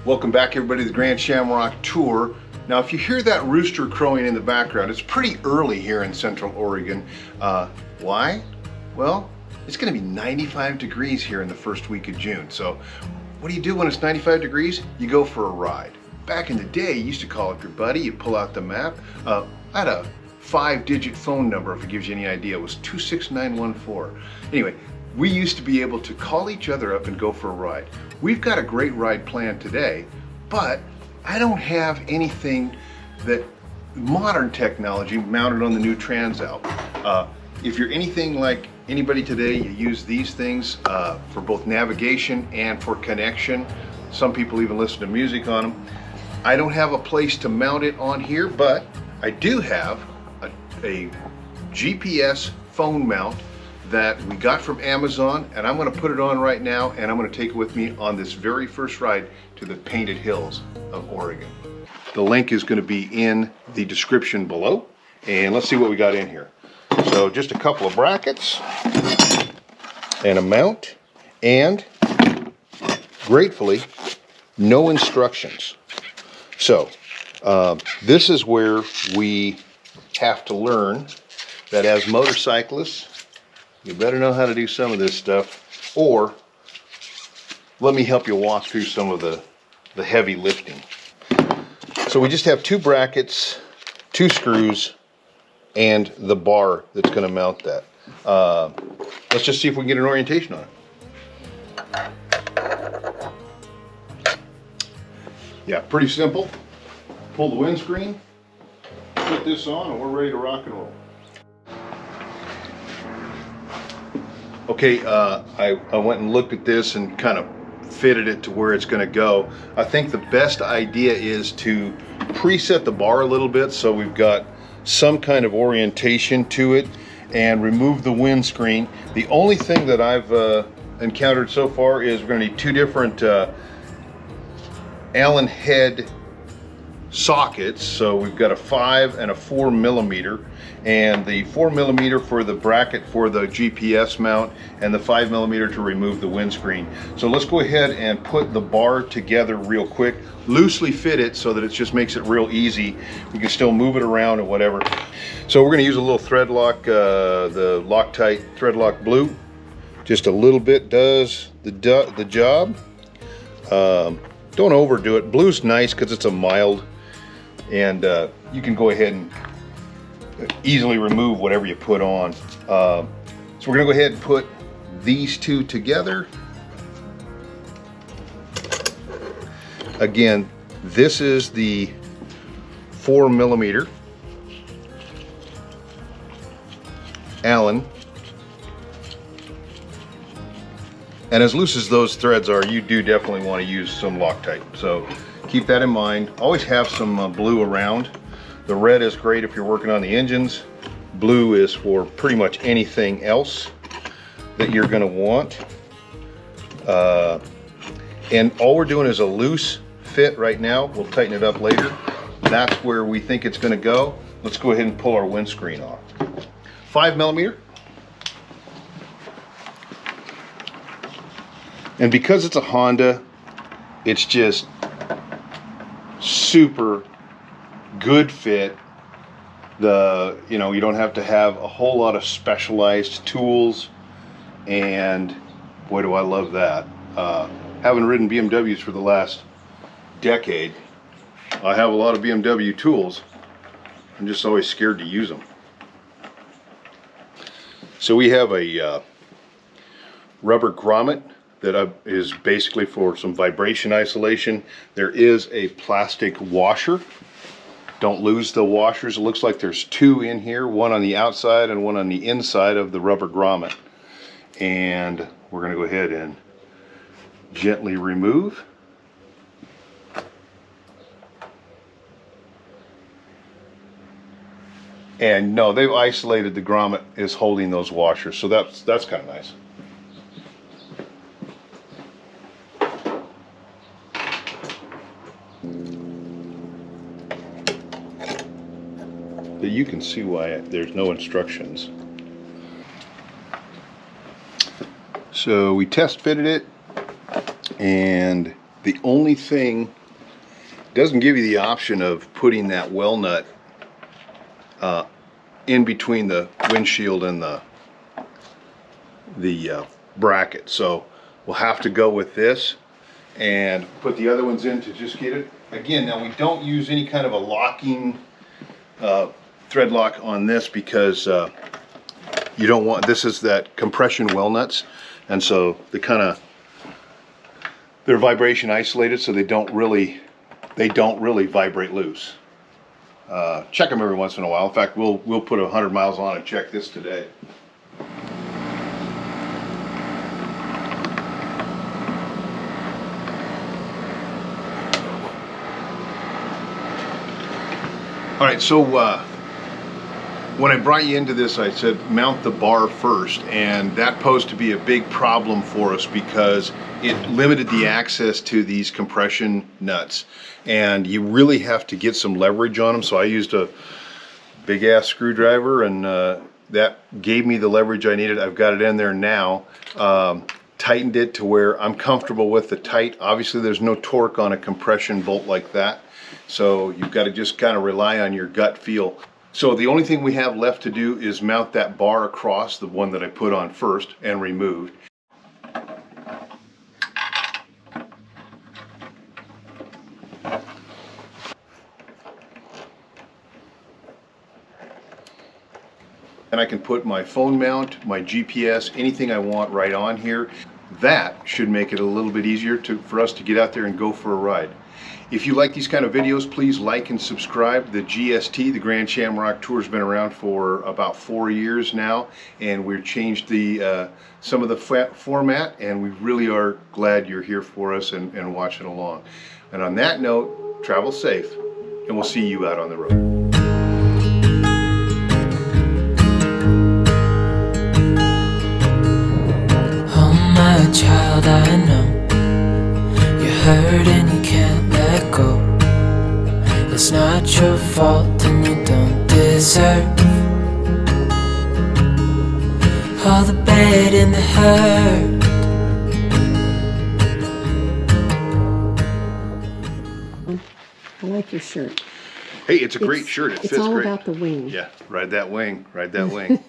Welcome back everybody to the Grand Shamrock Tour. Now if you hear that rooster crowing in the background, it's pretty early here in Central Oregon. Why? Well, it's going to be 95 degrees here in the first week of June. So what do you do when it's 95 degrees? You go for a ride. Back in the day, you used to call up your buddy, you pull out the map. I had a 5-digit phone number, if it gives you any idea. It was 26914. Anyway, we used to be able to call each other up and go for a ride. We've got a great ride planned today, but I don't have anything that modern technology mounted on the new Transalp. If you're anything like anybody today, you use these things for both navigation and for connection. Some people even listen to music on them. I don't have a place to mount it on here, but I do have a GPS phone mount that we got from Amazon, and I'm going to put it on right now, and I'm going to take it with me on this very first ride to the Painted Hills of Oregon. The link is going to be in the description below, and let's see what we got in here. So just a couple of brackets and a mount, and gratefully no instructions. So this is where we have to learn that as motorcyclists, you better know how to do some of this stuff, or let me help you walk through some of the heavy lifting. So we just have 2 brackets, 2 screws, and the bar that's going to mount that. Let's just see if we can get an orientation on it. Yeah, pretty simple. Pull the windscreen, put this on, and we're ready to rock and roll. Okay, I went and looked at this and kind of fitted it to where it's going to go. I think the best idea is to preset the bar a little bit so we've got some kind of orientation to it, and remove the windscreen. The only thing that I've encountered so far is we're going to need 2 different Allen head sockets. So we've got a 5 and a 4 millimeter, and the 4 millimeter for the bracket for the GPS mount, and the 5 millimeter to remove the windscreen. So let's go ahead and put the bar together real quick, loosely fit it so that it just makes it real easy. We can still move it around and whatever. So we're going to use a little thread lock, the Loctite thread lock blue. Just a little bit does the job. Don't overdo it. Blue's nice because it's a mild, and you can go ahead and easily remove whatever you put on. So we're gonna go ahead and put these 2 together. Again, this is the 4 millimeter Allen, and as loose as those threads are, you do definitely want to use some Loctite, so keep that in mind. Always have some blue around. The red is great if you're working on the engines. Blue is for pretty much anything else that you're going to want. And all we're doing is a loose fit right now. We'll tighten it up later. That's where we think it's going to go. Let's go ahead and pull our windscreen off. 5 millimeter. And because it's a Honda, it's just super good fit. You don't have to have a whole lot of specialized tools, and boy do I love that. Having ridden BMWs for the last decade, I have a lot of BMW tools. I'm just always scared to use them. So we have a rubber grommet that is basically for some vibration isolation. There is a plastic washer. Don't lose the washers. It looks like there's 2 in here, one on the outside and one on the inside of the rubber grommet. And we're going to go ahead and gently remove. And no, they've isolated the grommet is holding those washers, so that's kind of nice. But you can see why there's no instructions. So we test fitted it, and The only thing, doesn't give you the option of putting that well nut in between the windshield and the bracket. So we'll have to go with this and put the other ones in to just get it. Again, now we don't use any kind of a locking thread lock on this because you don't want, this is that compression well nuts, and so they're vibration isolated, so they don't really vibrate loose. Check them every once in a while. In fact, we'll put 100 miles on and check this today. All right, so when I brought you into this, I said mount the bar first, and that posed to be a big problem for us because it limited the access to these compression nuts, and you really have to get some leverage on them. So I used a big ass screwdriver, and that gave me the leverage I needed. I've got it in there now. Tightened it to where I'm comfortable with the tight. Obviously there's no torque on a compression bolt like that, so you've got to just kind of rely on your gut feel. So the only thing we have left to do is mount that bar across, the one that I put on first and removed. And I can put my phone mount, my GPS, anything I want right on here. That should make it a little bit easier for us to get out there and go for a ride. If you like these kind of videos, please like and subscribe. The GST, the Grand Shamrock Tour, has been around for about 4 years now, and we've changed some of the format, and we really are glad you're here for us and watching along. And on that note, travel safe, and we'll see you out on the road. Child, I know you're hurt and you can't let go. It's not your fault and you don't deserve all the bad and the hurt. I like your shirt. Hey, it's a great shirt. It fits great. It's all about the wing. Yeah, ride that wing, ride that wing.